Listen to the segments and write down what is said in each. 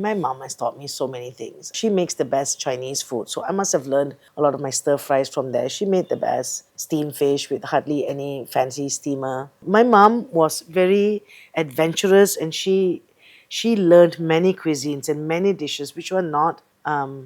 my mom has taught me so many things. She makes the best Chinese food. So I must have learned a lot of my stir fries from there. She made the best steamed fish with hardly any fancy steamer. My mom was very adventurous, and she learned many cuisines and many dishes which were not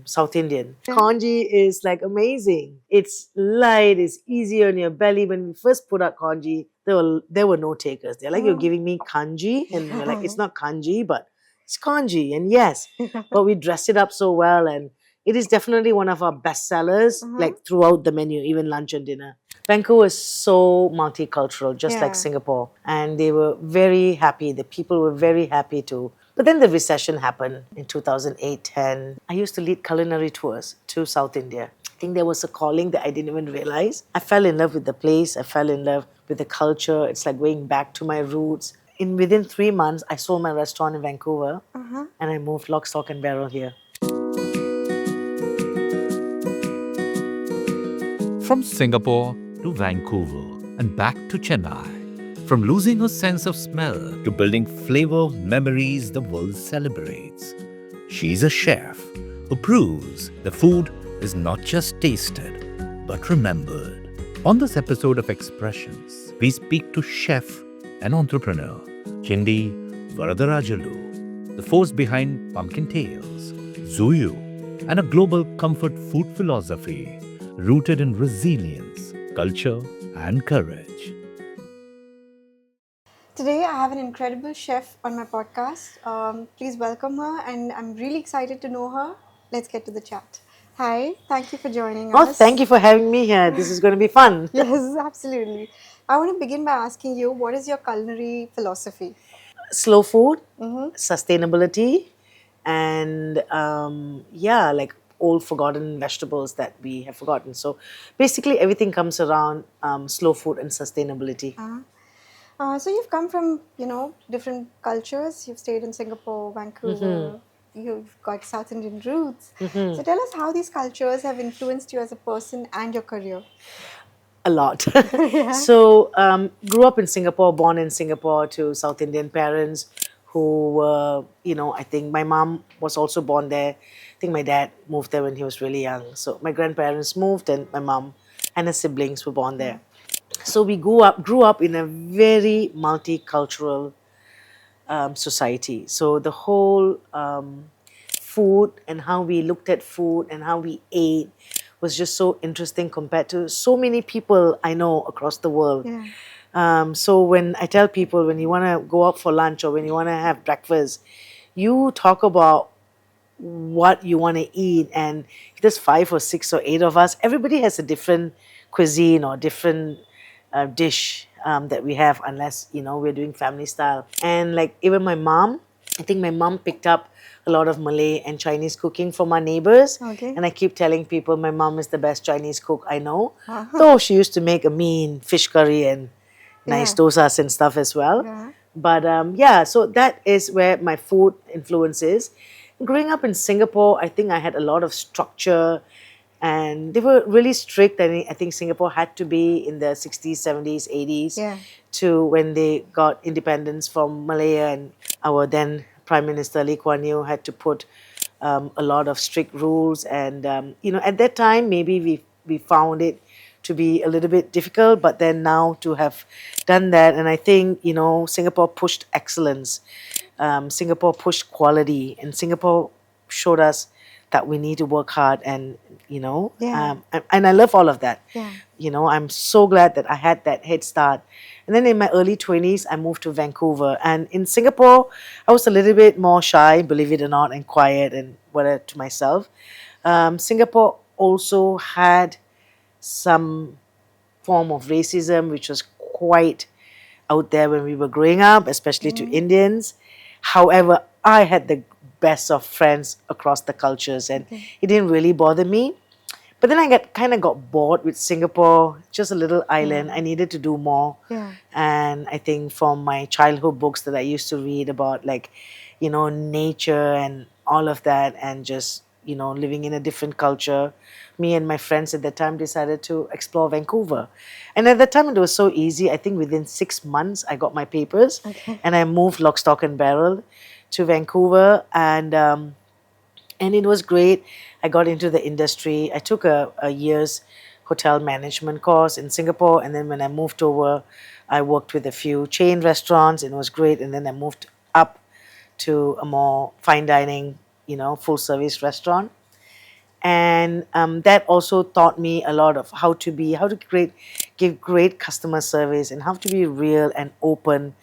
South Indian. Congee is like amazing. It's light, it's easy on your belly. When we first put out congee, there were no takers. They're like, you're giving me kanji? And we're like, it's not kanji, but it's congee. And yes, but we dressed it up so well, and it is definitely one of our best sellers, like throughout the menu, even lunch and dinner. Vancouver is so multicultural, just like Singapore. And they were very happy. The people were very happy too. But then the recession happened in 2008-10. I used to lead culinary tours to South India. I think there was a calling that I didn't even realize. I fell in love with the place. I fell in love with the culture. It's like going back to my roots. Within 3 months, I sold my restaurant in Vancouver, and I moved lock, stock and barrel here. From Singapore to Vancouver and back to Chennai. From losing her sense of smell to building flavor memories the world celebrates. She's a chef who proves the food is not just tasted, but remembered. On this episode of Expressions, we speak to chef and entrepreneur Chindi Varadarajulu, the force behind Pumpkin Tales, Zhouyu, and a global comfort food philosophy rooted in resilience, culture, and courage. Today, I have an incredible chef on my podcast. Please welcome her, and I'm really excited to know her. Let's get to the chat. Hi, thank you for joining us. Oh, thank you for having me here. This is going to be fun. Yes, absolutely. I want to begin by asking you, what is your culinary philosophy? Slow food, sustainability, and like old forgotten vegetables that we have forgotten. So basically everything comes around slow food and sustainability. So you've come from, different cultures. You've stayed in Singapore, Vancouver. You've got South Indian roots. So tell us how these cultures have influenced you as a person and your career. A lot. So grew up in Singapore, born in Singapore to South Indian parents who were, I think my mom was also born there. I think my dad moved there when he was really young. So my grandparents moved, and my mom and her siblings were born there. So we grew up in a very multicultural society. So the whole food and how we looked at food and how we ate was just so interesting compared to so many people I know across the world. So when I tell people, when you want to go out for lunch or when you want to have breakfast, you talk about what you want to eat, and if there's 5 or 6 or 8 of us, everybody has a different cuisine or different dish that we have, unless we're doing family style. And like even my mom, I think my mom picked up a lot of Malay and Chinese cooking from our neighbors. And I keep telling people my mom is the best Chinese cook I know. Though she used to make a mean fish curry and nice dosas and stuff as well. But so that is where my food influence is. Growing up in Singapore, I think I had a lot of structure, and they were really strict. I think Singapore had to be in the 60s, 70s, 80s to when they got independence from Malaya, and our then Prime Minister Lee Kuan Yew had to put a lot of strict rules. And, at that time, maybe we found it to be a little bit difficult, but then now to have done that, and I think, Singapore pushed excellence. Singapore pushed quality, and Singapore showed us that we need to work hard, and and I love all of that. I'm so glad that I had that head start. And then in my early 20s, I moved to Vancouver, and in Singapore, I was a little bit more shy, believe it or not, and quiet and whatever to myself. Singapore also had some form of racism, which was quite out there when we were growing up, especially to Indians. However, I had the best of friends across the cultures, and it didn't really bother me. But then I kind of got bored with Singapore, just a little island. I needed to do more. And I think from my childhood books that I used to read about, like, nature and all of that, and just, living in a different culture, me and my friends at that time decided to explore Vancouver. And at that time, it was so easy. I think within 6 months, I got my papers and I moved lock, stock and barrel to Vancouver, and it was great. I got into the industry. I took a year's hotel management course in Singapore, and then when I moved over, I worked with a few chain restaurants, and it was great. And then I moved up to a more fine dining, full service restaurant. And that also taught me a lot of how to give great customer service, and how to be real and open,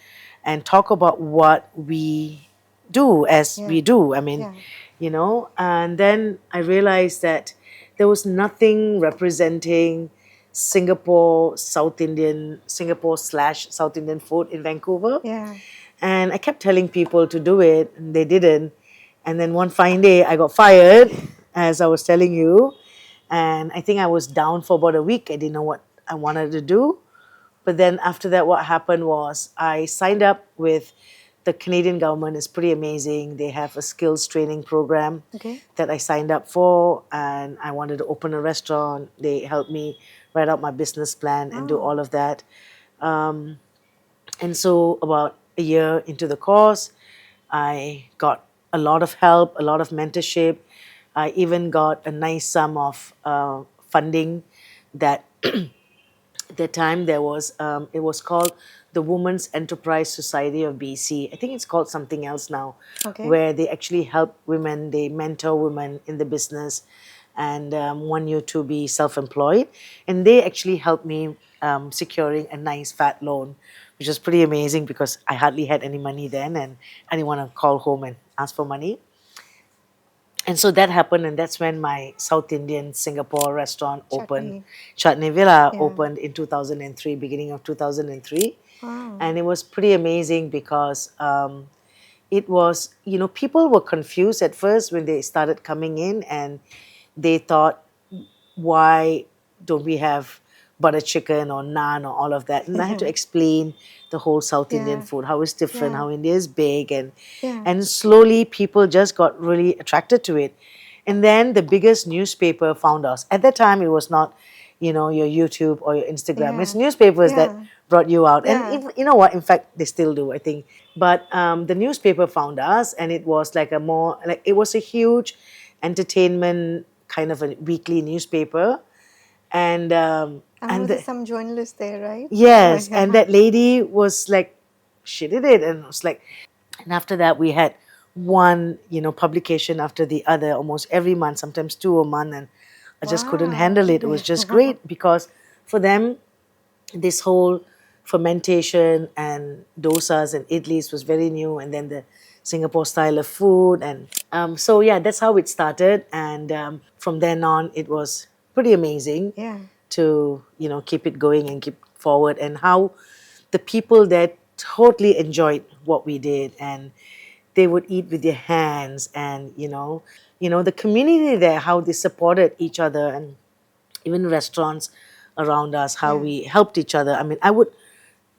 and talk about what we do as we do. I mean, and then I realized that there was nothing representing Singapore slash South Indian food in Vancouver. Yeah. And I kept telling people to do it, and they didn't. And then one fine day, I got fired, as I was telling you. And I think I was down for about a week. I didn't know what I wanted to do. But then after that, what happened was I signed up with the Canadian government. It's pretty amazing. They have a skills training program that I signed up for, and I wanted to open a restaurant. They helped me write out my business plan and do all of that. And so about a year into the course, I got a lot of help, a lot of mentorship. I even got a nice sum of funding that at the time there was, it was called the Women's Enterprise Society of BC. I think it's called something else now, where they actually help women, they mentor women in the business, and want you to be self-employed. And they actually helped me securing a nice fat loan, which was pretty amazing because I hardly had any money then, and I didn't want to call home and ask for money. And so that happened, and that's when my South Indian Singapore restaurant opened. Chutney Villa opened in 2003, beginning of 2003. Wow. And it was pretty amazing because it was, people were confused at first when they started coming in, and they thought, why don't we have butter chicken or naan or all of that? And I had to explain the whole South Indian food, how it's different, how India is big, and slowly people just got really attracted to it. And then the biggest newspaper found us. At that time, it was not, your YouTube or your Instagram. It's newspapers that brought you out. And you know what? In fact, they still do, I think. But the newspaper found us, and it was it was a huge entertainment kind of a weekly newspaper. And there's some journalists there, right? yes, and that lady was like, she did it, and it was like, and after that we had one, publication after the other, almost every month, sometimes two a month, and I just couldn't handle it. It was just great because for them, this whole fermentation and dosas and idlis was very new, and then the Singapore style of food, and so that's how it started, and from then on it was pretty amazing to keep it going and keep forward, and how the people there totally enjoyed what we did, and they would eat with their hands, and the community there, how they supported each other, and even restaurants around us, how we helped each other. I mean, I would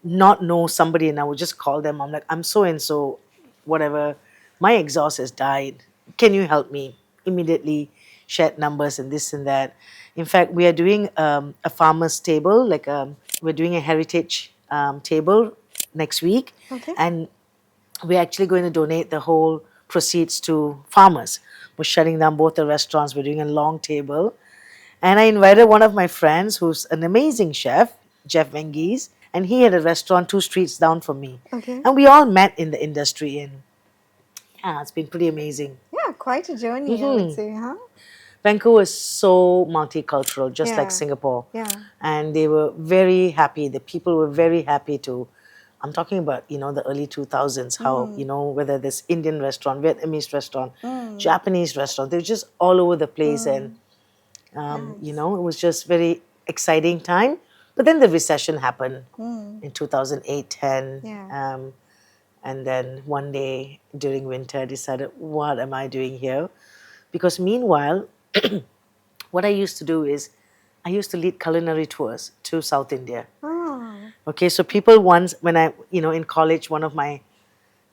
not know somebody and I would just call them. I'm like, I'm so and so, whatever, my exhaust has died, can you help me? Immediately shared numbers and this and that. In fact, we are doing a farmer's table, we're doing a heritage table next week, and we're actually going to donate the whole proceeds to farmers. We're shutting down both the restaurants. We're doing a long table, and I invited one of my friends who's an amazing chef, Jeff Vengees, and he had a restaurant 2 streets down from me, and we all met in the industry, and it's been pretty amazing. Yeah, quite a journey, I would say, huh? Vancouver is so multicultural, just like Singapore. Yeah. And they were very happy. The people were very happy to, I'm talking about, the early 2000s, how, whether this Indian restaurant, Vietnamese restaurant, Japanese restaurant, they were just all over the place. And, it was just very exciting time. But then the recession happened in 2008-10. And then one day during winter, I decided, what am I doing here? Because meanwhile, what I used to do is, I used to lead culinary tours to South India. Okay, so people once, when I, in college, one of my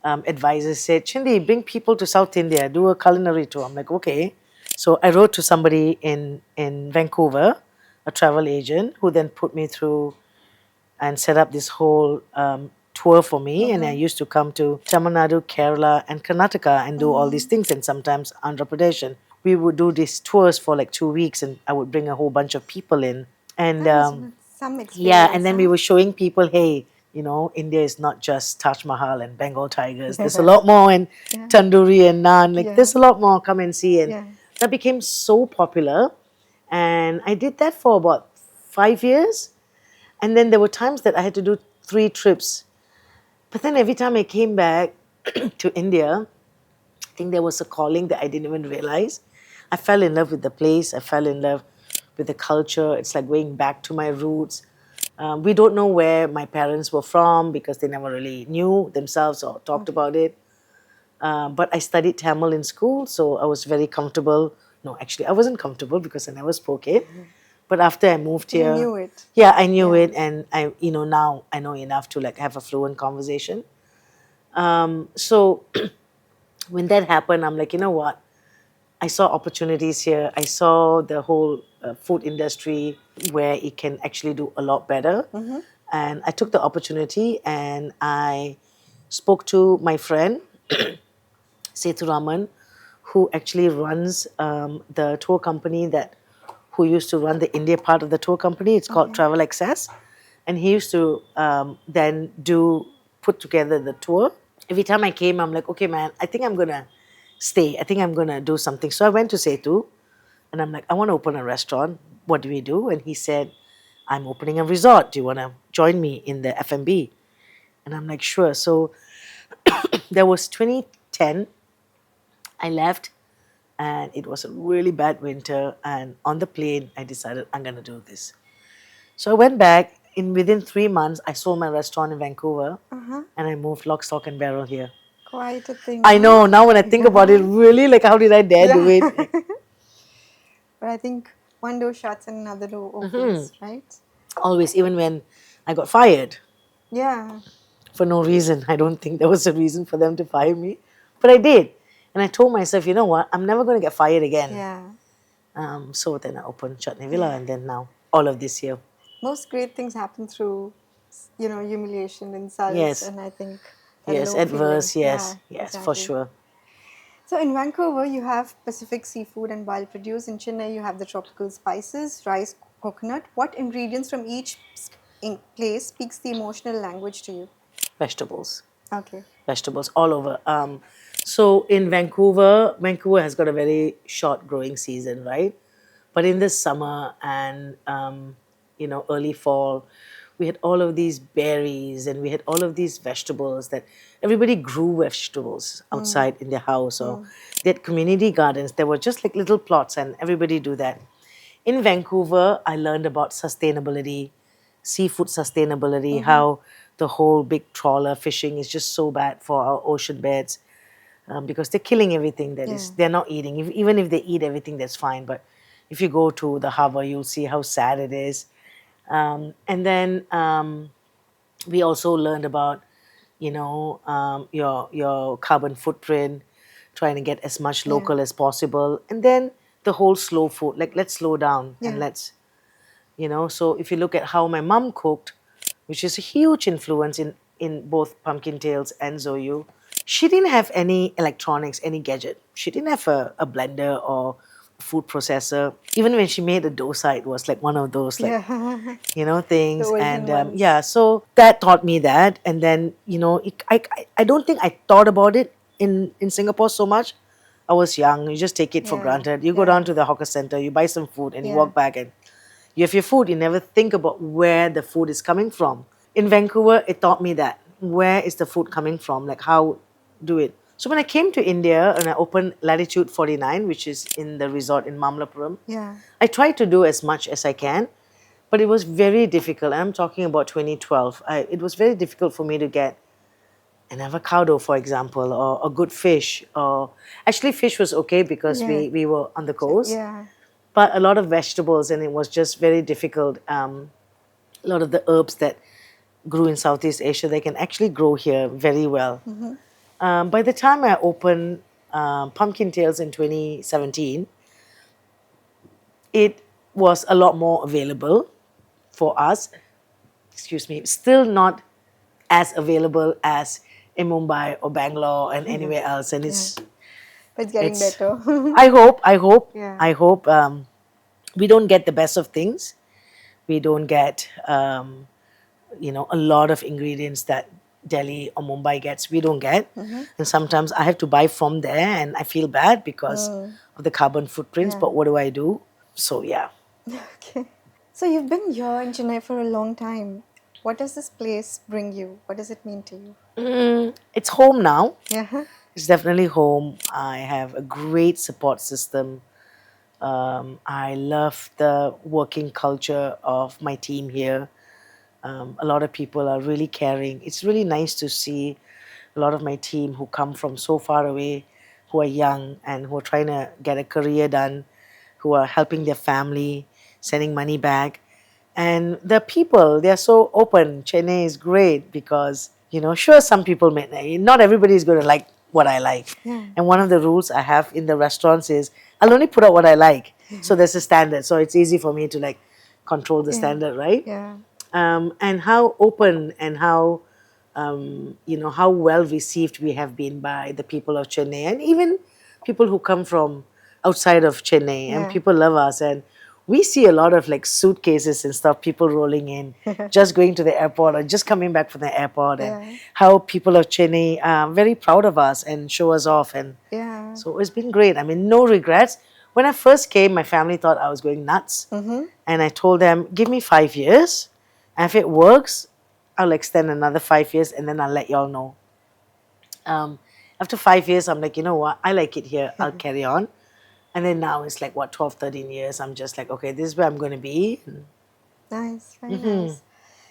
advisors said, Chindi, bring people to South India, do a culinary tour. I'm like, okay. So I wrote to somebody in Vancouver, a travel agent, who then put me through and set up this whole tour for me, and I used to come to Tamil Nadu, Kerala, and Karnataka and do all these things, and sometimes Andhra Pradesh. And we would do these tours for like 2 weeks, and I would bring a whole bunch of people in. And That was some yeah, and experience, then we huh? were showing people, hey, India is not just Taj Mahal and Bengal tigers. There's a lot more, and tandoori and naan. Like, Yeah. there's a lot more. Come and see. And Yeah. that became so popular. And I did that for about 5 years. And then there were times that I had to do 3 trips. But then every time I came back to India, I think there was a calling that I didn't even realize. I fell in love with the place. I fell in love with the culture. It's like going back to my roots. We don't know where my parents were from because they never really knew themselves or talked about it. But I studied Tamil in school, so I was very comfortable. No, actually, I wasn't comfortable because I never spoke it. But after I moved You here, knew it. yeah, I knew Yeah. it, and now I know enough to like have a fluent conversation. So when that happened, I'm like, you know what? I saw opportunities here. I saw the whole food industry where it can actually do a lot better. And I took the opportunity and I spoke to my friend, Sethu Raman, who actually runs the tour company who used to run the India part of the tour company. It's called Travel Access. And he used to then put together the tour. Every time I came, I'm like, okay, man, I think I'm going to stay. I think I'm going to do something. So I went to Sethu and I'm like, I want to open a restaurant. What do we do? And he said, I'm opening a resort. Do you want to join me in the F&B? And I'm like, sure. So that was 2010. I left and it was a really bad winter. And on the plane, I decided I'm going to do this. So I went back. Within 3 months, I sold my restaurant in Vancouver and I moved lock, stock, and barrel here. Quite a thing. I huh? know. Now when I think about it, really, like, how did I dare do it? But I think one door shuts and another door opens, right? Always, even when I got fired Yeah. for no reason. I don't think there was a reason for them to fire me, but I did. And I told myself, you know what? I'm never going to get fired again. Yeah. So then I opened Chutney Villa, and then now all of this here. Most great things happen through, humiliation, insults, Yes. and I think that Yes, low adverse. feeling. Yes, Yeah, yes, for exactly. sure. So in Vancouver, you have Pacific seafood and wild produce. In Chennai, you have the tropical spices, rice, coconut. What ingredients from each place speaks the emotional language to you? Vegetables. Okay. Vegetables all over. So in Vancouver has got a very short growing season, right? But in the summer and early fall, we had all of these berries and we had all of these vegetables that everybody grew vegetables outside in their house, or they had community gardens. There were just like little plots, and everybody do that. In Vancouver, I learned about sustainability, seafood sustainability, how the whole big trawler fishing is just so bad for our ocean beds, because they're killing everything they're not eating. Even if they eat everything, that's fine. But if you go to the harbor, you'll see how sad it is. And then we also learned about, your carbon footprint, trying to get as much local as possible. And then the whole slow food, like, let's slow down and so if you look at how my mom cooked, which is a huge influence in both Pumpkin Tales and Zhouyu, she didn't have any electronics, any gadget. She didn't have a blender or food processor. Even when she made a dosa, it was like one of those things. The And olden ones. so that taught me that. And then I don't think I thought about it in Singapore so much. I was young. You just take it for granted. You go down to the hawker center, you buy some food, and you walk back, and you have your food. You never think about where the food is coming from. In Vancouver, it taught me that. Where is the food coming from? Like, how do it? So when I came to India and I opened Latitude 49, which is in the resort in Mamlapuram, Yeah. I tried to do as much as I can, but it was very difficult. I'm talking about 2012. It was very difficult for me to get an avocado, for example, or a good fish. Or actually, fish was okay because we were on the coast. Yeah. But a lot of vegetables, and it was just very difficult. A lot of the herbs that grew in Southeast Asia, they can actually grow here very well. By the time I opened Pumpkin Tales in 2017, it was a lot more available for us. Excuse me, still not as available as in Mumbai or Bangalore and anywhere else. And But it's getting it's better. Yeah. I hope we don't get the best of things. We don't get a lot of ingredients that Delhi or Mumbai gets. We don't get, and sometimes I have to buy from there, and I feel bad because of the carbon footprints. Yeah. But what do I do? So yeah. Okay. So you've been here in Chennai for a long time. What does this place bring you? What does it mean to you? It's home now. Yeah. It's definitely home. I have a great support system. I love the working culture of my team here. A lot of people are really caring. It's really nice to see a lot of my team who come from so far away, who are young and who are trying to get a career done, who are helping their family, sending money back. And the people, they're so open. Chennai is great because, sure, some people may, not everybody is going to like what I like. Yeah. And one of the rules I have in the restaurants is I'll only put out what I like. So there's a standard. So it's easy for me to like control the standard, right? Yeah. And how open and how how well received we have been by the people of Chennai and even people who come from outside of Chennai, and Yeah. people love us. And we see a lot of like suitcases and stuff, people rolling in, just going to the airport or just coming back from the airport, and how people of Chennai are very proud of us and show us off. And Yeah. so it's been great. I mean, no regrets. When I first came, my family thought I was going nuts. And I told them, give me 5 years. And if it works, I'll extend another 5 years and then I'll let y'all know. After 5 years, I'm like, you know what? I like it here. I'll carry on. And then now it's like, 12, 13 years. I'm just like, okay, this is where I'm going to be. Nice. Very nice.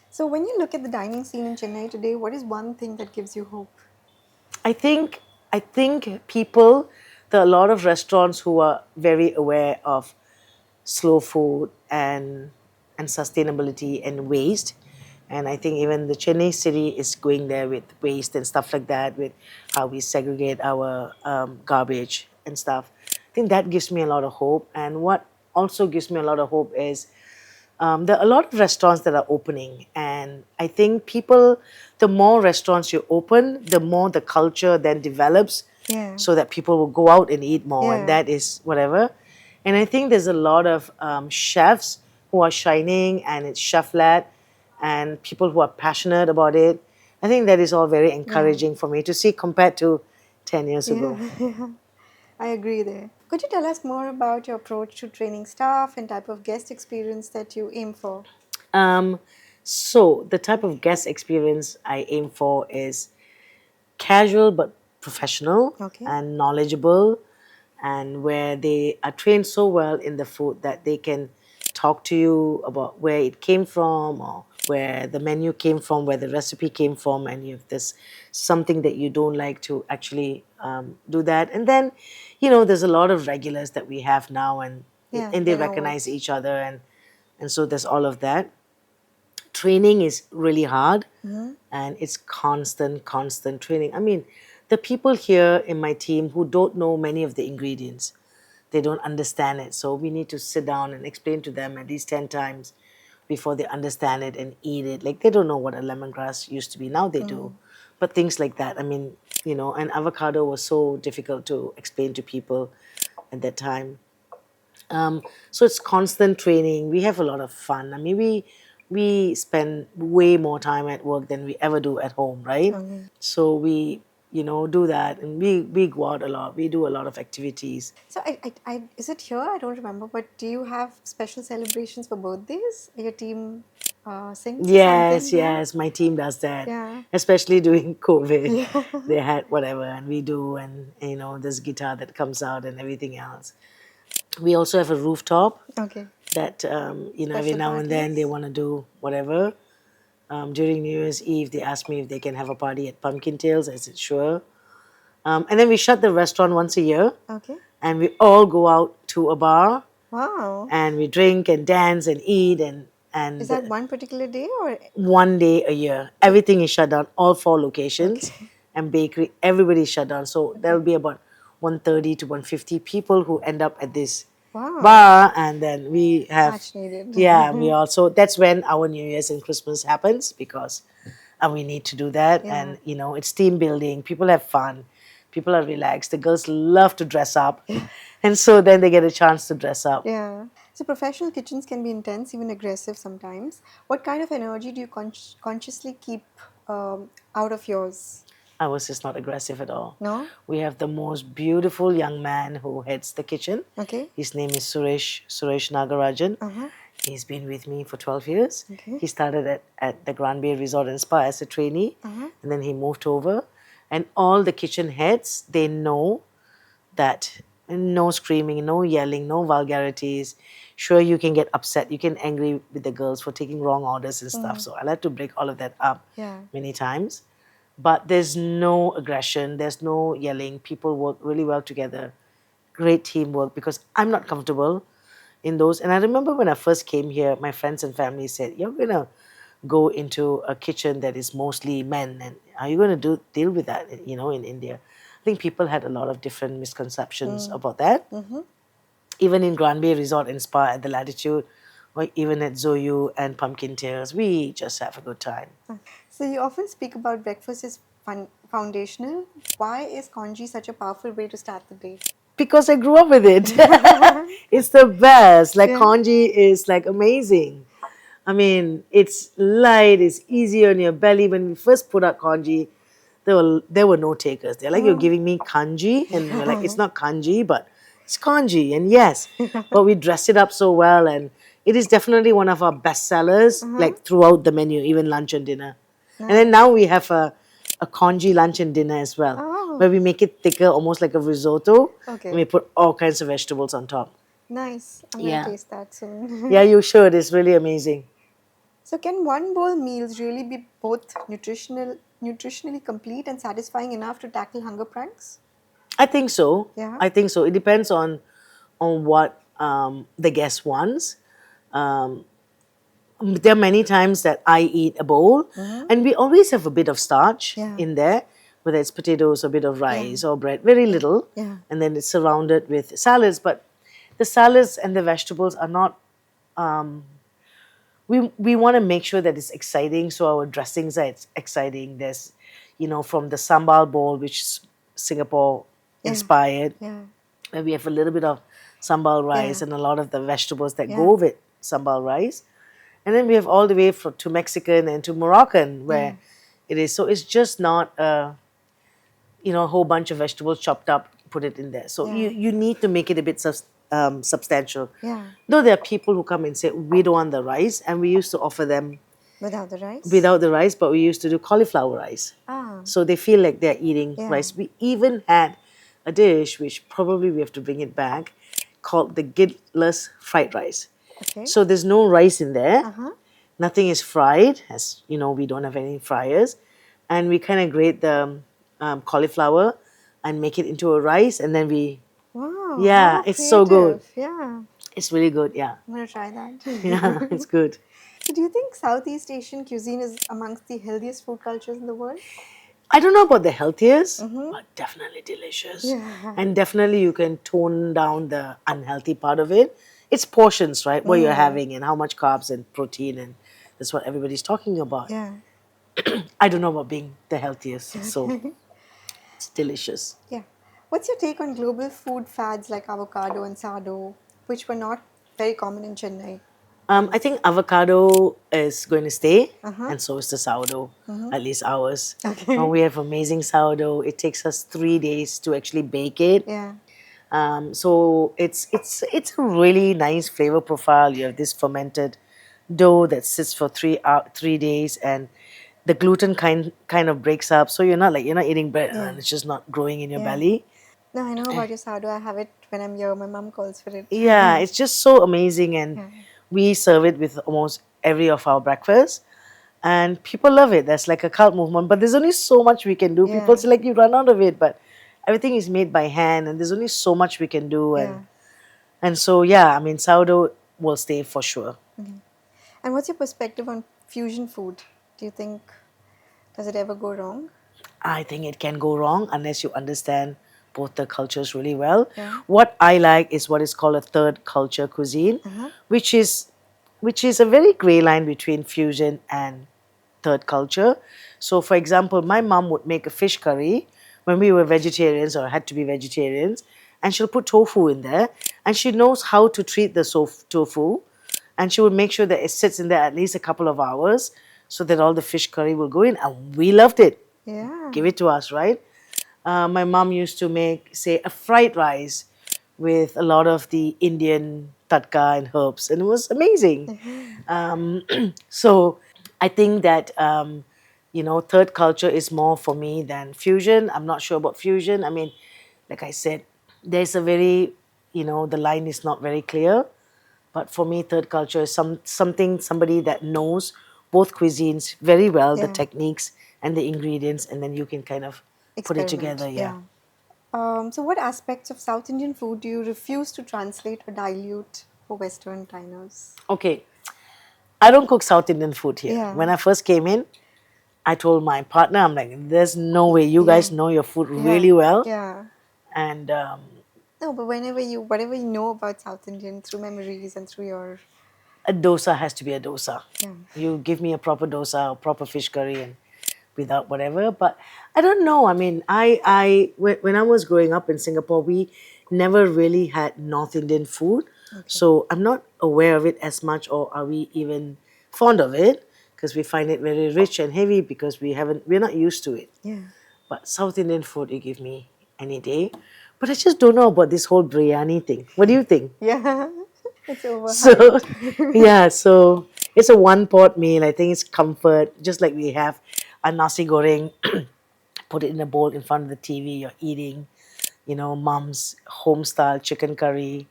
So when you look at the dining scene in Chennai today, what is one thing that gives you hope? I think people, there are a lot of restaurants who are very aware of slow food and sustainability and waste. And I think even the Chennai city is going there with waste and stuff like that, with how we segregate our garbage and stuff. I think that gives me a lot of hope. And what also gives me a lot of hope is there are a lot of restaurants that are opening. And I think people, the more restaurants you open, the more the culture then develops, Yeah. so that people will go out and eat more. Yeah. And that is whatever. And I think there's a lot of chefs who are shining, and it's chef-led, and people who are passionate about it. I think that is all very encouraging for me to see compared to 10 years ago. Yeah. I agree there. Could you tell us more about your approach to training staff and type of guest experience that you aim for? So the type of guest experience I aim for is casual but professional Okay. and knowledgeable, and where they are trained so well in the food that they can talk to you about where it came from, or where the menu came from, where the recipe came from, and if there's something that you don't like, to actually do that. And then, there's a lot of regulars that we have now, and Yeah, they they know recognize what- each other, and so there's all of that. Training is really hard, and it's constant training. I mean, the people here in my team who don't know many of the ingredients, they don't understand it. So we need to sit down and explain to them at least 10 times before they understand it and eat it. Like, they don't know what a lemongrass used to be. Now they do. But things like that. I mean, an avocado was so difficult to explain to people at that time. So it's constant training. We have a lot of fun. I mean, we spend way more time at work than we ever do at home, right? So we, do that, and we go out a lot. We do a lot of activities. So, is it here? I don't remember, but do you have special celebrations for birthdays? Your team sings? Or Yes, something? Yeah? yes, my team does that. Yeah. Especially during COVID, they had whatever, and we do, and this guitar that comes out and everything else. We also have a rooftop Okay. that every Special now and then they parties? want to do whatever. During New Year's Eve, they asked me if they can have a party at Pumpkin Tales. I said sure. And then we shut the restaurant once a year, Okay. and we all go out to a bar, Wow. and we drink and dance and eat, and Is that one particular day or? one day a year. Everything is shut down, all 4 locations, and bakery, everybody's shut down. So there'll be about 130 to 150 people who end up at this Wow. bar, and then we have Much needed. we also, that's when our New Year's and Christmas happens, because and we need to do that. Yeah. And it's team building. People have fun. People are relaxed. The girls love to dress up, and so then they get a chance to dress up. Yeah. So professional kitchens can be intense, even aggressive sometimes. What kind of energy do you consciously keep out of yours? Ours is not aggressive at all. No? We have the most beautiful young man who heads the kitchen. Okay. His name is Suresh Nagarajan. Uh-huh. He's been with me for 12 years. Okay. He started at the Grand Bay Resort and Spa as a trainee, Uh-huh. and then he moved over. And all the kitchen heads, they know that no screaming, no yelling, no vulgarities. Sure, you can get upset, you can angry with the girls for taking wrong orders and stuff. So I like to break all of that up Yeah. many times. But there's no aggression, there's no yelling. People work really well together. Great teamwork, because I'm not comfortable in those. And I remember when I first came here, my friends and family said, "You're gonna go into a kitchen that is mostly men, and are you going to deal with that, in India?" I think people had a lot of different misconceptions about that. Even in Grand Bay Resort and Spa at the Latitude, or even at Zhouyu and Pumpkin Tales, we just have a good time. So you often speak about breakfast as foundational. Why is congee such a powerful way to start the day? Because I grew up with it. It's the best. Like, congee is like amazing. I mean, it's light, it's easy on your belly. When we first put out congee, there were no takers. They're like, "You're giving me kanji?" And we're like, "It's not kanji, but it's congee." And yes, but we dress it up so well, and it is definitely one of our best sellers, like throughout the menu, even lunch and dinner. And then now we have a congee lunch and dinner as well, where we make it thicker, almost like a risotto. Okay. And we put all kinds of vegetables on top. Nice. I'm Yeah. gonna taste that soon. Yeah, you should. It's really amazing. So can one bowl meals really be both nutritionally complete and satisfying enough to tackle hunger pranks? I think so. Yeah. I think so. It depends on what the guest wants. There are many times that I eat a bowl, and we always have a bit of starch in there, whether it's potatoes or a bit of rice or bread, very little. Yeah. And then it's surrounded with salads. But the salads and the vegetables are not. We want to make sure that it's exciting, so our dressings are exciting. There's, from the sambal bowl, which is Singapore inspired, where we have a little bit of sambal rice and a lot of the vegetables that go with sambal rice. And then we have all the way to Mexican and to Moroccan, where it is. So it's just not a whole bunch of vegetables chopped up, put it in there. So you need to make it a bit substantial. Yeah. Though there are people who come and say, "We don't want the rice," and we used to offer them Without the rice? without the rice, but we used to do cauliflower rice. Ah. So they feel like they're eating rice. We even had a dish, which probably we have to bring it back, called the gidless fried rice. Okay. So there's no rice in there. Nothing is fried, as you know, we don't have any fryers. And we kind of grate the cauliflower and make it into a rice, and then we, Wow. yeah, how it's so good. creative. Yeah. It's really good, yeah. I'm gonna try that. Yeah, it's good. So do you think Southeast Asian cuisine is amongst the healthiest food cultures in the world? I don't know about the healthiest, but definitely delicious. Yeah. And definitely you can tone down the unhealthy part of it. It's portions, right? What you're having and how much carbs and protein, and that's what everybody's talking about. Yeah. I don't know about being the healthiest, so it's delicious. Yeah. What's your take on global food fads like avocado and sourdough, which were not very common in Chennai? I think avocado is going to stay, and so is the sourdough, at least ours. Okay. We have amazing sourdough. It takes us 3 days to actually bake it. Yeah. So it's a really nice flavor profile. You have this fermented dough that sits for 3 days, and the gluten kind of breaks up. So you're not eating bread and it's just not growing in your belly. No, I know about your sourdough. I have it when I'm here. My mom calls for it. Yeah, it's just so amazing, and we serve it with almost every of our breakfasts, and people love it. That's like a cult movement. But there's only so much we can do. Yeah. People say like you run out of it, but everything is made by hand, and there's only so much we can do. And so I mean, sourdough will stay for sure. And what's your perspective on fusion food? Do you think, does it ever go wrong? I think it can go wrong unless you understand both the cultures really well. Yeah. What I like is what is called a third culture cuisine, which is a very gray line between fusion and third culture. So, for example, my mom would make a fish curry when we were vegetarians or had to be vegetarians, and she'll put tofu in there, and she knows how to treat the tofu, and she would make sure that it sits in there at least a couple of hours so that all the fish curry will go in, and we loved it. Yeah. Give it to us, right? My mom used to make, say, a fried rice with a lot of the Indian tadka and herbs, and it was amazing. So I think that third culture is more for me than fusion. I'm not sure about fusion. I mean, like I said, there's a very, the line is not very clear. But for me, third culture is somebody that knows both cuisines very well, the Yeah. techniques and the ingredients, and then you can kind of put it Experiment. together. Yeah. So, what aspects of South Indian food do you refuse to translate or dilute for Western diners? Okay. I don't cook South Indian food here. Yeah. When I first came in, I told my partner, I'm like, there's no way. You guys know your food really well. Yeah. And No, but whatever you know about South Indian through memories and through your, a dosa has to be a dosa. yeah. You give me a proper dosa or proper fish curry and without whatever. But I don't know. I mean, when I was growing up in Singapore, we never really had North Indian food. So I'm not aware of it as much, or are we even fond of it? Because we find it very rich and heavy because we're not used to it. Yeah. But South Indian food, you give me any day. But I just don't know about this whole biryani thing. What do you think? Yeah. It's over. So, yeah, so it's a one pot meal. I think it's comfort, just like we have a nasi goreng, put it in a bowl in front of the TV, you're eating, mom's home style chicken curry,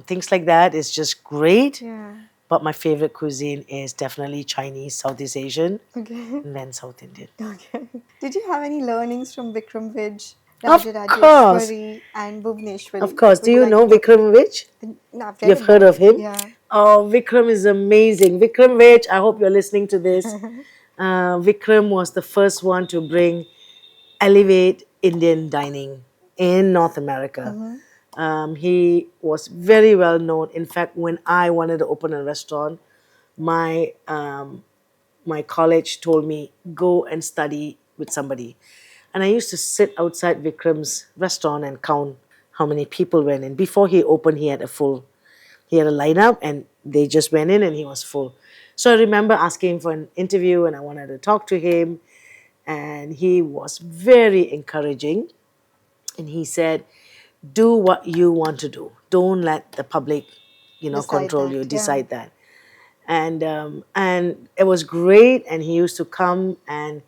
things like that is just great. Yeah. But my favorite cuisine is definitely Chinese, Southeast Asian, Okay. and then South Indian. Okay. Did you have any learnings from Vikram Vij, Of course. Rajarajeswari, and Bhuvneshwari? Of course. Do Would you like know to- Vikram Vij? No, I've read You've heard about of him? it. Yeah. Oh, Vikram is amazing. Vikram Vij, I hope you're listening to this. Vikram was the first one to elevate Indian dining in North America. He was very well known. In fact, when I wanted to open a restaurant, my college told me, go and study with somebody. And I used to sit outside Vikram's restaurant and count how many people went in. Before he opened, he had a lineup, and they just went in and he was full. So I remember asking him for an interview, and I wanted to talk to him, and he was very encouraging. And he said, do what you want to do. Don't let the public, Decide control that, you, yeah. decide that. And it was great. And he used to come and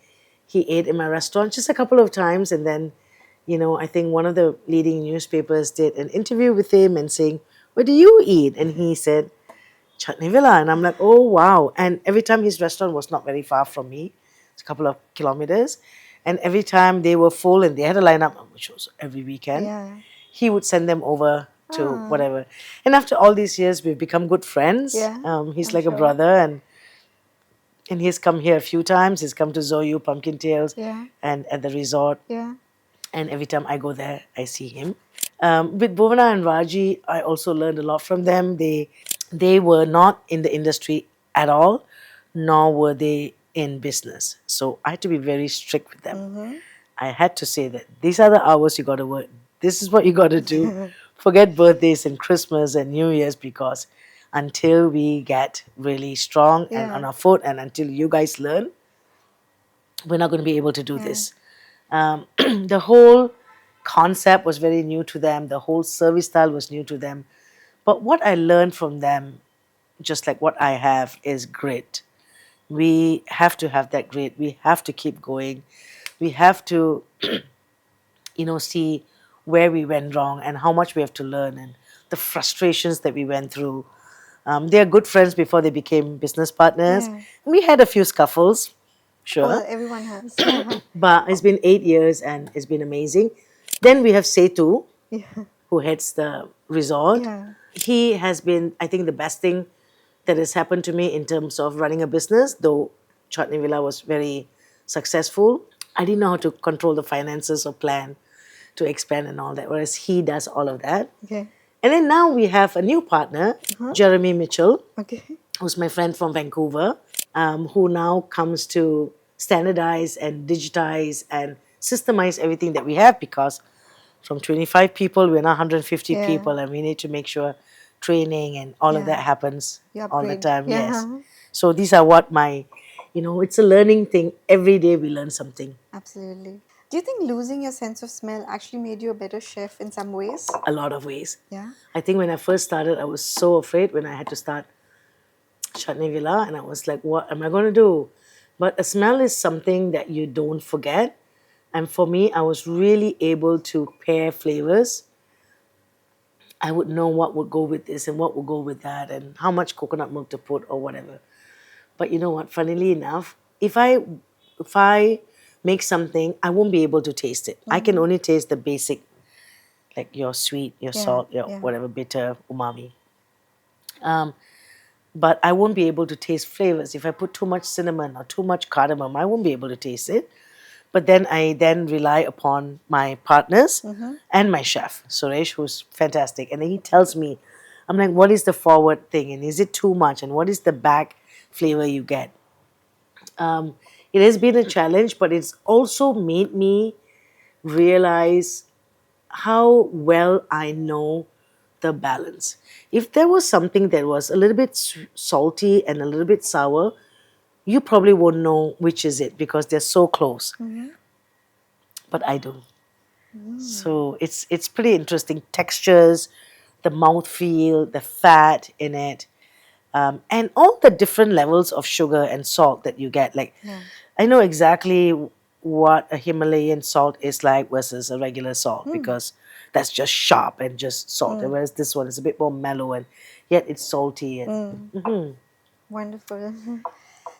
he ate in my restaurant just a couple of times. And then, I think one of the leading newspapers did an interview with him and saying, what do you eat? And he said, Chutney Villa. And I'm like, oh, wow. And every time his restaurant was not very far from me, it's a couple of kilometers. And every time they were full and they had a lineup, which was every weekend, Yeah. he would send them over to whatever. And after all these years, we've become good friends. Yeah, He's I'm like a sure. brother, and he's come here a few times. He's come to Zhouyu, Pumpkin Tales, Yeah. and at the resort. Yeah. And every time I go there, I see him. With Bhuvana and Raji, I also learned a lot from them. They were not in the industry at all, nor were they in business. So I had to be very strict with them. I had to say that these are the hours you got to work. This is what you got to do. Forget birthdays and Christmas and New Year's, because until we get really strong and Yeah. on our foot, and until you guys learn, we're not going to be able to do this. The whole concept was very new to them. The whole service style was new to them. But what I learned from them, just like what I have, is grit. We have to have that grit. We have to keep going. We have to, see where we went wrong and how much we have to learn and the frustrations that we went through. They are good friends before they became business partners. Yeah. We had a few scuffles, sure. Well, everyone has. Yeah. But it's been 8 years and it's been amazing. Then we have Setu, who heads the resort. Yeah. He has been, I think, the best thing that has happened to me in terms of running a business, though Chutney Villa was very successful. I didn't know how to control the finances or plan to expand and all that, whereas he does all of that. Okay. And then now we have a new partner, Jeremy Mitchell, Okay. who's my friend from Vancouver. who now comes to standardize and digitize and systemize everything that we have, because from 25 people, we're now 150 Yeah. people, and we need to make sure training and all of Yeah. that happens You all the upgrade. time. Yes. Yeah. So these are what it's a learning thing. Every day we learn something. Absolutely. Do you think losing your sense of smell actually made you a better chef in some ways? A lot of ways. Yeah. I think when I first started, I was so afraid when I had to start Chutney Villa, and I was like, what am I going to do? But a smell is something that you don't forget. And for me, I was really able to pair flavors. I would know what would go with this and what would go with that and how much coconut milk to put or whatever. But you know what? Funnily enough, if I make something, I won't be able to taste it. I can only taste the basic, like your sweet, your Yeah. salt, your Yeah. whatever, bitter, umami. But I won't be able to taste flavors. If I put too much cinnamon or too much cardamom, I won't be able to taste it. But then I then rely upon my partners and my chef, Suresh, who's fantastic. And he tells me, I'm like, what is the forward thing? And is it too much? And what is the back flavor you get? It has been a challenge, but it's also made me realize how well I know the balance. If there was something that was a little bit salty and a little bit sour, you probably won't know which is it because they're so close. But I do. So it's pretty interesting. Textures, the mouthfeel, the fat in it, and all the different levels of sugar and salt that you get. Like, I know exactly what a Himalayan salt is like versus a regular salt because that's just sharp and just salt. Whereas this one is a bit more mellow and yet it's salty. And Wonderful.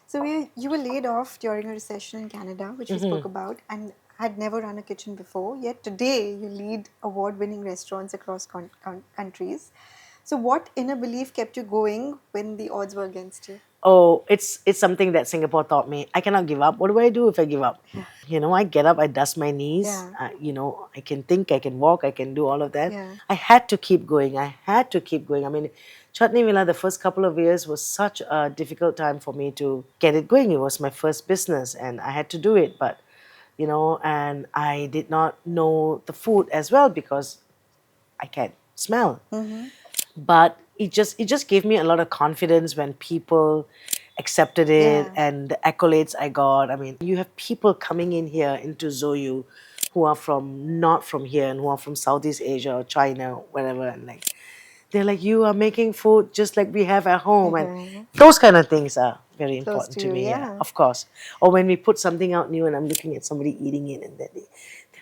So you were laid off during a recession in Canada, which we spoke about, and had never run a kitchen before. Yet today you lead award-winning restaurants across countries. So what inner belief kept you going when the odds were against you? oh, it's something that Singapore taught me. I cannot give up. What do I do if I give up? I get up, I dust my knees. Yeah. I can think, I can walk, I can do all of that. Yeah. I had to keep going. I had to keep going. I mean, Chutney Villa, the first couple of years was such a difficult time for me to get it going. It was my first business and I had to do it. But, and I did not know the food as well because I can't smell. But it just gave me a lot of confidence when people accepted it Yeah. and the accolades I got. I mean, you have people coming in here into Zhouyu who are not from here and who are from Southeast Asia or China, wherever, and like they're like, you are making food just like we have at home, and those kind of things are very Close important to to you, me. Yeah, yeah. of course. Or when we put something out new and I'm looking at somebody eating it, and then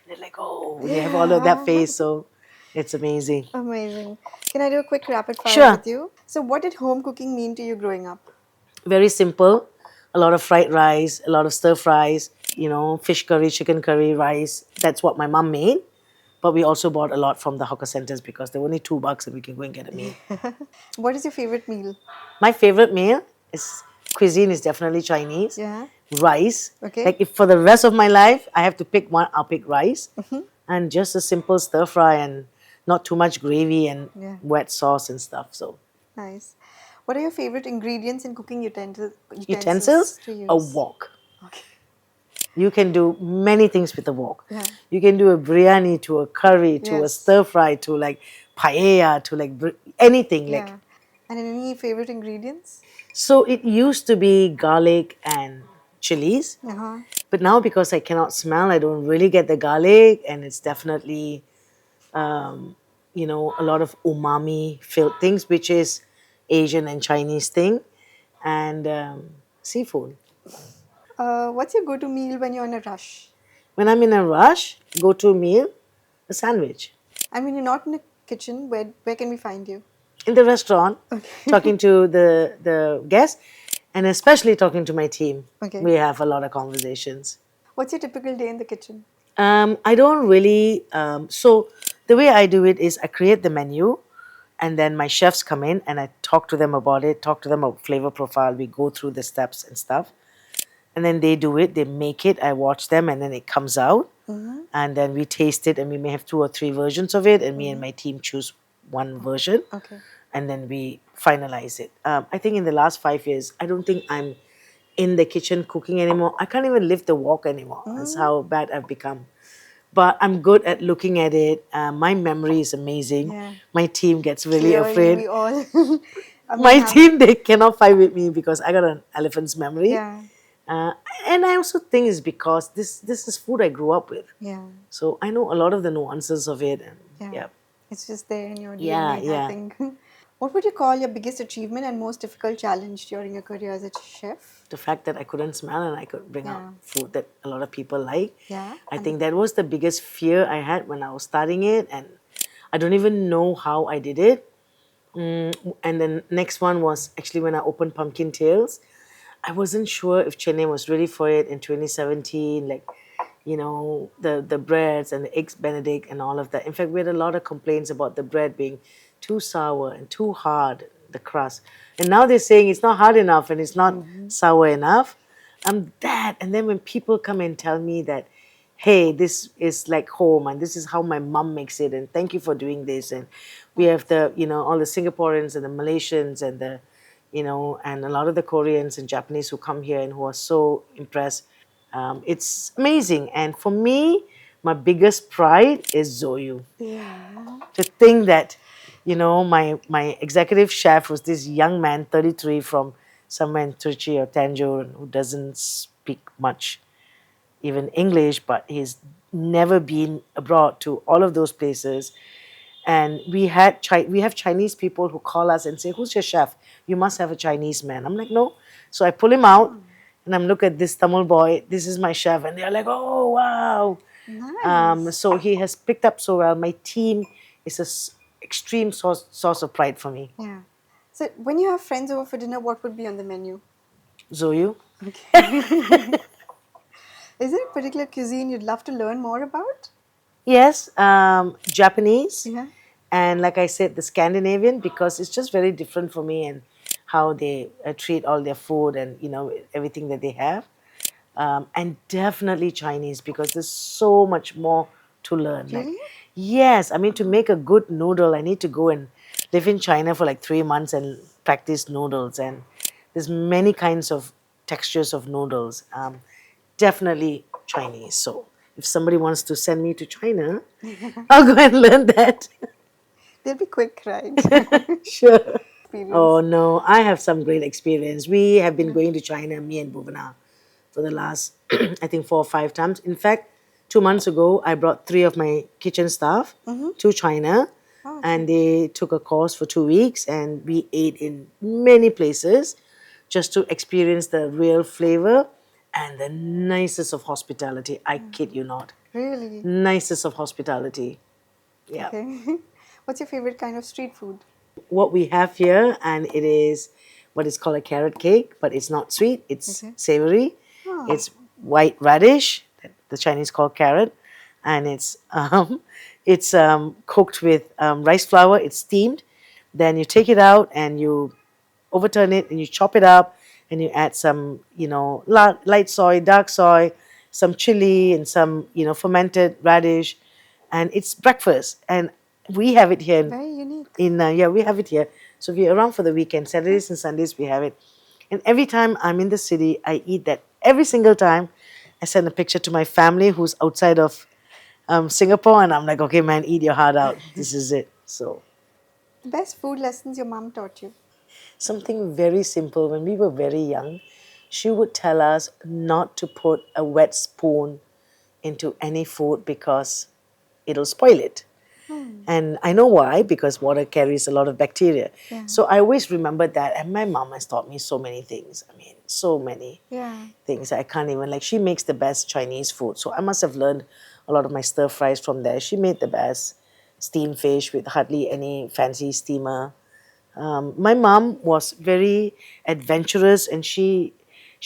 they're like, oh, they have all of that face, so it's amazing. Amazing. Can I do a quick rapid fire Sure. with you? So what did home cooking mean to you growing up? Very simple. A lot of fried rice, a lot of stir fries, fish curry, chicken curry, rice. That's what my mom made. But we also bought a lot from the hawker centers because they were only $2 and we can go and get a meal. What is your favorite meal? My favorite meal is cuisine is definitely Chinese. Yeah. Rice. Okay. Like if for the rest of my life I have to pick one, I'll pick rice. And just a simple stir fry and not too much gravy and Yeah. wet sauce and stuff. So Nice. What are your favorite ingredients in cooking utensils, to use? a wok. Okay. You can do many things with a wok. Yeah. You can do a biryani to a curry to a Yes. stir fry to like paella to like anything. Like Yeah. And any favorite ingredients? so, it used to be garlic and chilies, Uh-huh. but now because I cannot smell, I don't really get the garlic, and it's definitely a lot of umami filled things, which is Asian and Chinese thing, and seafood. What's your go-to meal when you're in a rush? When I'm in a rush, go to meal, a sandwich. And when you're not in a kitchen, where can we find you? In the restaurant, talking to the guests, and especially talking to my team. Okay. We have a lot of conversations. What's your typical day in the kitchen? I don't really. So the way I do it is I create the menu, and then my chefs come in and I talk to them about it, talk to them about flavor profile. We go through the steps and stuff, and then they do it. They make it. I watch them, and then it comes out, and then we taste it, and we may have 2 or 3 versions of it, and me and my team choose one version. Okay. And then we finalize it. I think in the last 5 years, I don't think I'm in the kitchen cooking anymore. I can't even lift the wok anymore. That's how bad I've become. But I'm good at looking at it. My memory is amazing. Yeah. My team gets really Clearly, afraid. we all. I mean, My have. team, they cannot fight with me because I got an elephant's memory. Yeah. Uh, and I also think it's because this is food I grew up with. Yeah. So I know a lot of the nuances of it. And Yeah. yeah. It's just there in your Yeah, DNA, I yeah. think. What would you call your biggest achievement and most difficult challenge during your career as a chef? The fact that I couldn't smell and I could bring Yeah. out food that a lot of people like. Yeah. I think that was the biggest fear I had when I was starting it, and I don't even know how I did it. And then next one was actually when I opened Pumpkin Tales. I wasn't sure if Chennai was ready for it in 2017, like, the breads and the eggs Benedict and all of that. In fact, we had a lot of complaints about the bread being too sour and too hard, the crust. And now they're saying it's not hard enough and it's not sour enough. That. And then when people come and tell me that, hey, this is like home and this is how my mom makes it and thank you for doing this. And we have all the Singaporeans and the Malaysians and and a lot of the Koreans and Japanese who come here and who are so impressed. It's amazing. And for me, my biggest pride is Zhouyu. Yeah. To think that, my executive chef was this young man, 33, from somewhere in Trichy or Tanjore, who doesn't speak much, even English, but he's never been abroad to all of those places. And we have Chinese people who call us and say, "Who's your chef? You must have a Chinese man." I'm like, "No." So I pull him out, and I'm look at this Tamil boy. This is my chef, and they're like, "Oh wow!" Nice. So he has picked up so well. My team is an extreme source of pride for me. Yeah. So when you have friends over for dinner, what would be on the menu? Zhouyu. Is there a particular cuisine you'd love to learn more about? Yes, Japanese, Yeah. and like I said, the Scandinavian, because it's just very different for me and how they treat all their food and everything that they have. And definitely Chinese because there's so much more to learn. Like, Really? yes, I mean to make a good noodle, I need to go and live in China for like 3 months and practice noodles. And there's many kinds of textures of noodles. Definitely Chinese. So if somebody wants to send me to China, I'll go and learn that. They'll be quick, right? Sure. Experience. Oh no, I have some great experience. We have been going to China, me and Bhuvana, for the last, I think, 4 or 5 times. In fact, 2 months ago, I brought 3 of my kitchen staff to China, Oh, and they took a course for 2 weeks, and we ate in many places just to experience the real flavor and the nicest of hospitality. I kid you not. really? Nicest of hospitality. Yeah. Okay. What's your favorite kind of street food? What we have here, and it is what is called a carrot cake, but it's not sweet, it's Okay. savory. Oh. It's white radish, that the Chinese call carrot, and it's cooked with rice flour, it's steamed. Then you take it out and you overturn it and you chop it up and you add some, light soy, dark soy, some chili and some, fermented radish. And it's breakfast. And we have it here Very unique. yeah, we have it here. So if you're around for the weekend, Saturdays and Sundays, we have it. And every time I'm in the city, I eat that. Every single time, I send a picture to my family who's outside of Singapore, and I'm like, okay, man, eat your heart out. This is it. So The best food lessons your mom taught you? something very simple. When we were very young, she would tell us not to put a wet spoon into any food because it'll spoil it. And I know why, because water carries a lot of bacteria. Yeah. So I always remembered that. And my mom has taught me so many things. I mean, so many Yeah. things. I can't even, like, she makes the best Chinese food. So I must have learned a lot of my stir fries from there. She made the best steamed fish with hardly any fancy steamer. My mom was very adventurous, and she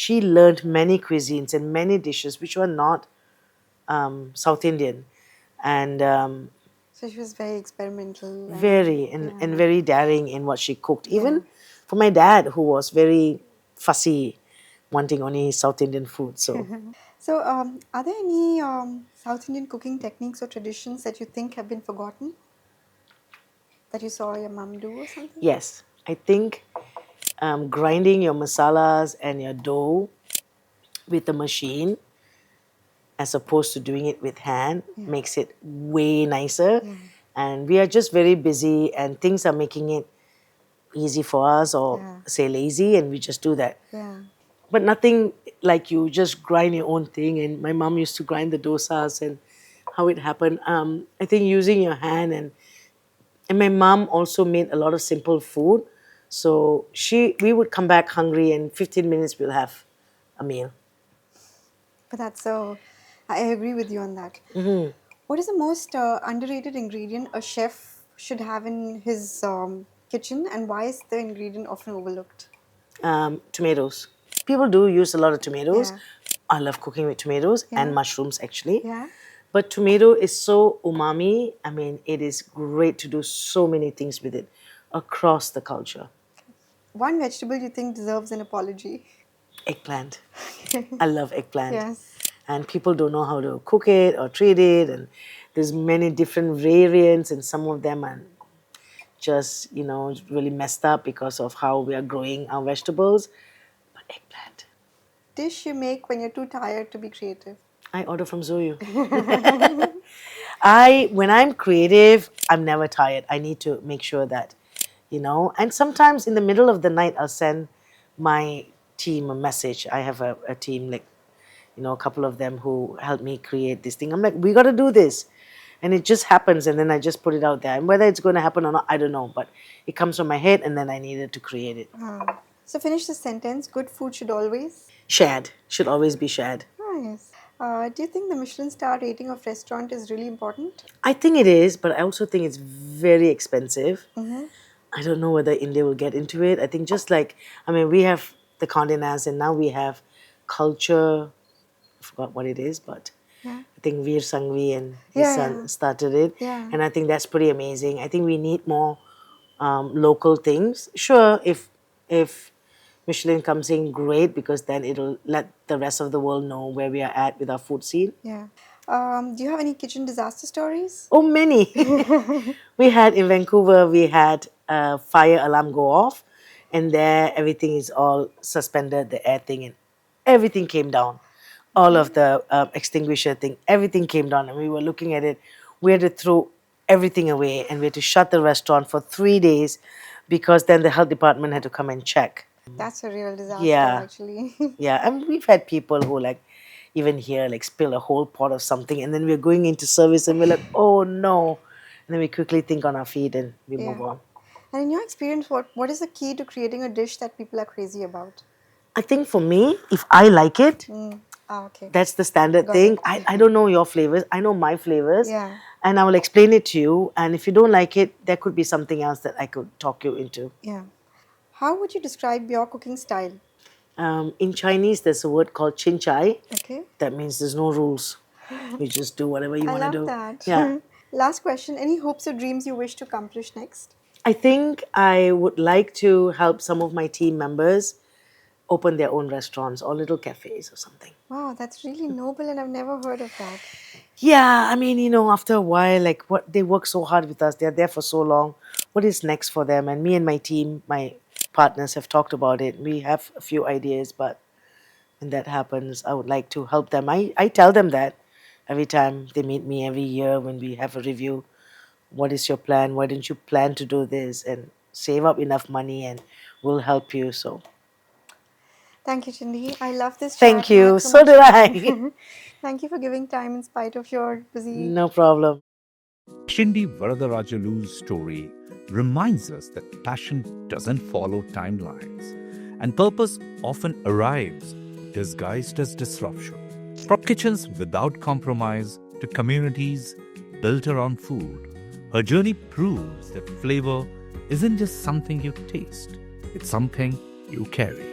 learned many cuisines and many dishes which were not South Indian. And So she was very experimental. very and very daring in what she cooked. Even for my dad, who was very fussy, wanting only South Indian food. So So, are there any South Indian cooking techniques or traditions that you think have been forgotten? That you saw your mom do or something? yes, I think grinding your masalas and your dough with a machine as opposed to doing it with hand makes it way nicer. And we are just very busy and things are making it easy for us or say lazy, and we just do that. Yeah. But nothing like you just grind your own thing. And my mom used to grind the dosas and how it happened. I think using your hand and my mom also made a lot of simple food. So we would come back hungry and 15 minutes we'll have a meal. But that's so, I agree with you on that. What is the most underrated ingredient a chef should have in his kitchen, and why is the ingredient often overlooked? Tomatoes. People do use a lot of tomatoes. Yeah. I love cooking with tomatoes and mushrooms actually. Yeah. But tomato is so umami. I mean, it is great to do so many things with it across the culture. One vegetable you think deserves an apology? Eggplant. I love eggplant. Yes. And people don't know how to cook it or treat it. And there's many different variants, and some of them are just, really messed up because of how we are growing our vegetables. But eggplant. Dish you make when you're too tired to be creative? I order from Zhouyu. When I'm creative, I'm never tired. I need to make sure that, and sometimes in the middle of the night, I'll send my team a message. I have a team, like, a couple of them who help me create this thing. I'm like, we got to do this. And it just happens, and then I just put it out there. And whether it's going to happen or not, I don't know. But it comes from my head, and then I needed to create it. So finish the sentence. Good food should always? Shared. Should always be shared. Nice. Do you think the Michelin star rating of restaurant is really important? I think it is, but I also think it's very expensive. I don't know whether India will get into it. I think we have the Condé Nast, and now we have culture. I forgot what it is, but I think Veer Sangvi and his son started it. Yeah. And I think that's pretty amazing. I think we need more local things. Sure, if Michelin comes in, great, because then it'll let the rest of the world know where we are at with our food scene. Yeah. Do you have any kitchen disaster stories? Oh, many. We had in Vancouver, we had a fire alarm go off, and there everything is all suspended, the air thing, and everything came down. All of the extinguisher thing, everything came down, and we were looking at it. We had to throw everything away, and we had to shut the restaurant for 3 days because then the health department had to come and check. That's a real disaster, Yeah. actually. Yeah, and we've had people who even here, spill a whole pot of something, and then we're going into service and we're like, oh no. And then we quickly think on our feet and we move on. And in your experience, what is the key to creating a dish that people are crazy about? I think for me, if I like it, Okay. that's the standard Got thing. it. I don't know your flavors. I know my flavors. Yeah. And I will explain it to you. And if you don't like it, there could be something else that I could talk you into. Yeah. How would you describe your cooking style? In Chinese, there's a word called chin chai. Okay. That means there's no rules. You just do whatever you I want to love do. that. Yeah. Last question. Any hopes or dreams you wish to accomplish next? I think I would like to help some of my team members open their own restaurants or little cafes or something. Wow, that's really noble, and I've never heard of that. Yeah, I mean, after a while, what they work so hard with us, they're there for so long. What is next for them? And me and my team, my partners have talked about it. We have a few ideas, but when that happens, I would like to help them. I tell them that every time they meet me, every year when we have a review. What is your plan? Why didn't you plan to do this? And save up enough money and we'll help you. So Thank you, Chindi. I love this thank chat. I you. had So much did fun. I. Thank you for giving time in spite of your busy... No problem. Chindi Varadarajulu's story reminds us that passion doesn't follow timelines, and purpose often arrives disguised as disruption. From kitchens without compromise to communities built around food, her journey proves that flavor isn't just something you taste, it's something you carry.